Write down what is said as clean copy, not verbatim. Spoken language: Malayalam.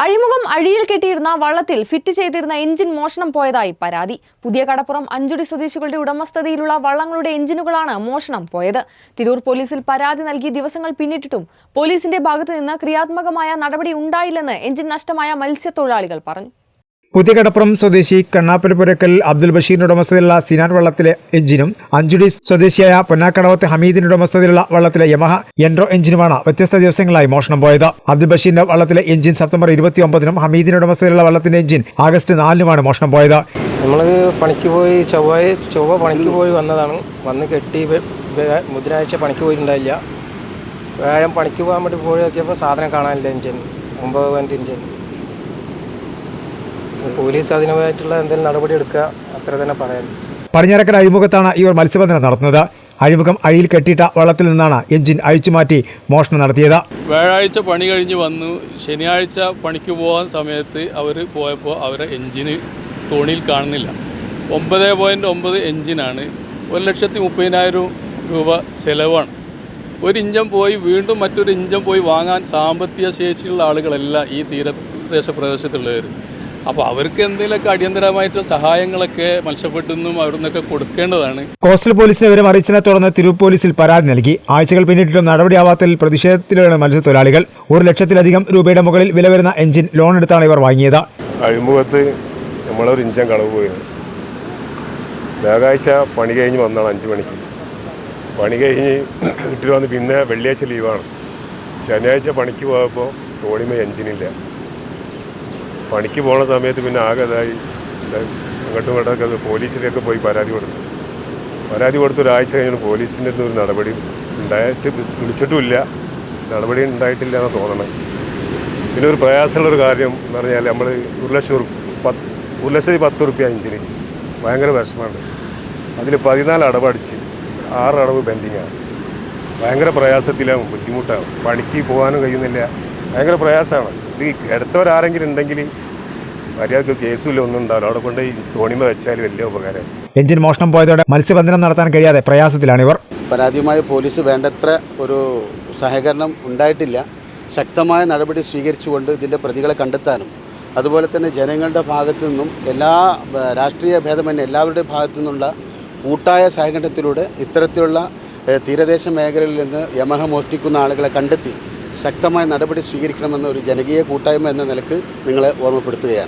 അഴിമുഖം അഴിയിൽ കെട്ടിയിരുന്ന വള്ളത്തിൽ ഫിറ്റ് ചെയ്തിരുന്ന എഞ്ചിൻ മോഷണം പോയതായി പരാതി. പുതിയ കടപ്പുറം അഞ്ചുടി സ്വദേശികളുടെ ഉടമസ്ഥതയിലുള്ള വള്ളങ്ങളുടെ എഞ്ചിനുകളാണ് മോഷണം പോയത്. തിരൂർ പോലീസിൽ പരാതി നൽകി ദിവസങ്ങൾ പിന്നിട്ടിട്ടും പോലീസിന്റെ ഭാഗത്തു നിന്ന് ക്രിയാത്മകമായ നടപടി ഉണ്ടായില്ലെന്ന് എഞ്ചിൻ നഷ്ടമായ മത്സ്യത്തൊഴിലാളികൾ പറഞ്ഞു. പുതിയ കടപ്പുറം സ്വദേശി കണ്ണാപ്പുരക്കൽ അബ്ദുൽ ബഷീറിന്റെ ഉടമസ്ഥതയിലുള്ള സിനാൻ വള്ളത്തിലെ എഞ്ചിനും അഞ്ചുടി സ്വദേശിയായ പൊന്നാക്കടവത്ത് ഹമീദിന്റെ ഉടമസ്ഥതയിലുള്ള വള്ളത്തിലെ യമഹ എൻഡ്രോ എഞ്ചിനുമാണ് വ്യത്യസ്ത ദിവസങ്ങളായി മോഷണം പോയത്. അബ്ദുൽ ബഷീറിന്റെ വള്ളത്തിലെ എഞ്ചിൻ സെപ്റ്റംബർ 29-നും ഹമീദിന്റെ ഉടമസ്ഥതയിലുള്ള വള്ളത്തിന്റെ എഞ്ചിൻ ആഗസ്റ്റ് 4-നുമാണ് മോഷണം പോയത്. നമ്മൾ പണിക്ക് പോയി ചൊവ്വ പണിക്ക് പോയി വന്നതാണ്. വന്ന് കെട്ടി ബുധനാഴ്ച പണിക്ക് പോയിട്ടുണ്ടായില്ല. വ്യാഴം പണിക്ക് പോകാൻ വേണ്ടി പോയി നോക്കിയപ്പോൾ സാധനം കാണാനില്ല. Engine 9 engine. പോലീസ് അതിനായിട്ടുള്ള എന്തെങ്കിലും നടപടി എടുക്കുക, അത്ര തന്നെ പറയാൻ. പടിഞ്ഞാറക്കര അഴിമുഖത്താണ് ഇവർ മത്സ്യബന്ധനം നടത്തുന്നത്. അഴിമുഖം അഴിയിൽ കെട്ടിയിട്ട വള്ളത്തിൽ നിന്നാണ് എഞ്ചിൻ അഴിച്ചുമാറ്റി മോഷണം നടത്തിയത്. വ്യാഴാഴ്ച പണി കഴിഞ്ഞ് വന്നു. ശനിയാഴ്ച പണിക്ക് പോകാൻ സമയത്ത് അവർ പോയപ്പോൾ അവരെ എഞ്ചിന് തോണിയിൽ കാണുന്നില്ല. 9.9 എഞ്ചിനാണ്. 1,30,000 രൂപ ചിലവാണ്. ഒരു ഇഞ്ചൻ പോയി വീണ്ടും മറ്റൊരു ഇഞ്ചൻ പോയി വാങ്ങാൻ സാമ്പത്തിക ശേഷിയുള്ള ആളുകളല്ല ഈ തീരദേശ പ്രദേശത്തുള്ളവർ. അപ്പോൾ അവർക്ക് എന്തെങ്കിലുമൊക്കെ അടിയന്തരമായിട്ട് സഹായങ്ങളൊക്കെ മത്സ്യഫെഡിൽ അവിടുന്നൊക്കെ കൊടുക്കേണ്ടതാണ്. കോസ്റ്റൽ പോലീസിനെ വിവരം അറിയിച്ചതിനെ തുടർന്ന് തിരൂർ പോലീസിൽ പരാതി നൽകി. ആഴ്ചകൾ പിന്നിട്ടിട്ടും നടപടിയാവാത്തതിൽ പ്രതിഷേധത്തിലാണ് മത്സ്യത്തൊഴിലാളികൾ. 1 ലക്ഷത്തിലധികം രൂപയുടെ മുകളിൽ വില വരുന്ന എഞ്ചിൻ ലോൺ എടുത്താണ് ഇവർ വാങ്ങിയത്. അഴിമുഖത്ത് നമ്മളൊരു ഇഞ്ചൻ കളവ് പോയത്. വ്യാഴാഴ്ച പണി കഴിഞ്ഞ് വന്നാണ് 5 മണിക്ക്. പണി കഴിഞ്ഞ് വീട്ടിൽ വന്ന് പിന്നെ വെള്ളിയാഴ്ച ലീവാണ്. ശനിയാഴ്ച പണിക്ക് പോയപ്പോൾ തോണിമേ എഞ്ചിനില്ല. പണിക്ക് പോകുന്ന സമയത്ത് പിന്നെ ആകെ ഇതായി അങ്ങോട്ടും ഇങ്ങോട്ടൊക്കെ പോലീസിലേക്ക് പോയി പരാതി കൊടുത്തു. ഒരാഴ്ച കഴിഞ്ഞാൽ പോലീസിൻ്റെ അടുത്ത് ഒരു നടപടി ഉണ്ടായിട്ട് വിളിച്ചിട്ടുമില്ല. നടപടി ഉണ്ടായിട്ടില്ല എന്ന് തോന്നണം. പിന്നെ ഒരു പ്രയാസമുള്ളൊരു കാര്യം എന്ന് പറഞ്ഞാൽ നമ്മൾ 1,10,10 റുപ്യ എഞ്ചിന് ഭയങ്കര വിഷമമാണ്. അതിൽ 14 അടവടിച്ച് 6 അടവ് പെൻഡിങ്ങാണ്. ഭയങ്കര പ്രയാസത്തിലാണ്, ബുദ്ധിമുട്ടാണ്. പണിക്ക് പോകാനും കഴിയുന്നില്ല. ഭയങ്കര പ്രയാസമാണ്. ഇത് എടുത്തവരാരെങ്കിലും ഉണ്ടെങ്കിൽ മര്യാദക്ക് കേസുമില്ല, ഒന്നും ഉണ്ടാവില്ല. അവിടെ കൊണ്ട് ഈ തോണിമ വെച്ചാൽ വലിയ ഉപകാരം. എഞ്ചിൻ മോഷണം പോയതോടെ മത്സ്യബന്ധനം നടത്താൻ കഴിയാതെ പ്രയാസത്തിലാണ് ഇവർ. പരാതിയുമായി പോലീസ് വേണ്ടത്ര ഒരു സഹകരണം ഉണ്ടായിട്ടില്ല. ശക്തമായ നടപടി സ്വീകരിച്ചുകൊണ്ട് ഇതിൻ്റെ പ്രതികളെ കണ്ടെത്താനും അതുപോലെ തന്നെ ജനങ്ങളുടെ ഭാഗത്തു നിന്നും എല്ലാ രാഷ്ട്രീയ ഭേദമന്യേ എല്ലാവരുടെയും ഭാഗത്തു നിന്നുള്ള കൂട്ടായ സഹകരണത്തിലൂടെ ഇത്തരത്തിലുള്ള തീരദേശ മേഖലയിൽ നിന്ന് യമഹ മോഷ്ടിക്കുന്ന ആളുകളെ കണ്ടെത്തി ശക്തമായ നടപടി സ്വീകരിക്കണമെന്ന ഒരു ജനകീയ കൂട്ടായ്മ എന്ന നിലക്ക് നിങ്ങളെ ഓർമ്മപ്പെടുത്തുകയാണ്.